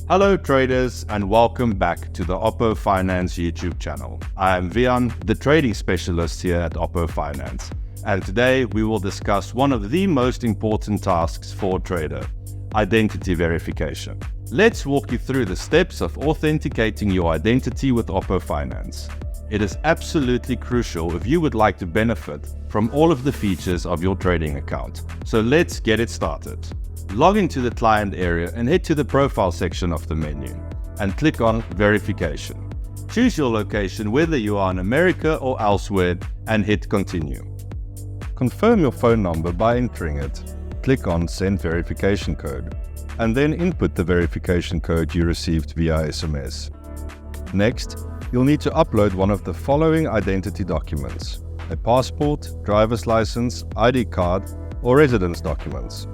Hello traders and welcome back to the Opofinance YouTube channel. I am Vian, the trading specialist here at Opofinance, and today we will discuss one of the most important tasks for a trader, identity verification. Let's walk you through the steps of authenticating your identity with Opofinance. It is absolutely crucial if you would like to benefit from all of the features of your trading account. So let's get it started. Log into the client area and head to the profile section of the menu and click on verification. Choose your location, whether you are in America or elsewhere, and hit continue. Confirm your phone number by entering it. Click on send verification code and then input the verification code you received via SMS. Next, you'll need to upload one of the following identity documents: a passport, driver's license, ID card, or residence documents.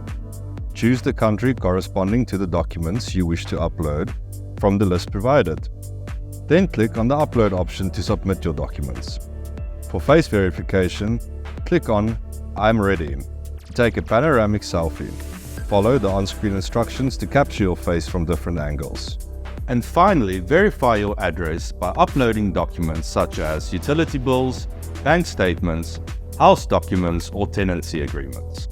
Choose the country corresponding to the documents you wish to upload from the list provided. Then click on the upload option to submit your documents. For face verification, click on I'm ready. Take a panoramic selfie. Follow the on-screen instructions to capture your face from different angles. And finally, verify your address by uploading documents such as utility bills, bank statements, house documents, or tenancy agreements.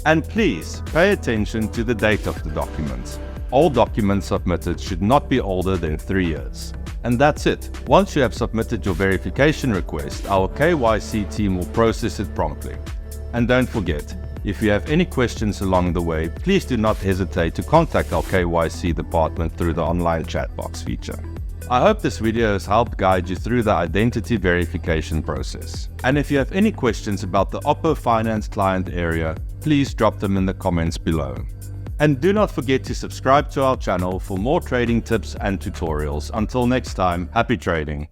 And please pay attention to the date of the documents. All documents submitted should not be older than 3 years. And that's it. Once you have submitted your verification request, our KYC team will process it promptly. And don't forget, if you have any questions along the way, please do not hesitate to contact our KYC department through the online chat box feature. I hope this video has helped guide you through the identity verification process. And if you have any questions about the Opofinance client area, please drop them in the comments below. And do not forget to subscribe to our channel for more trading tips and tutorials. Until next time, happy trading.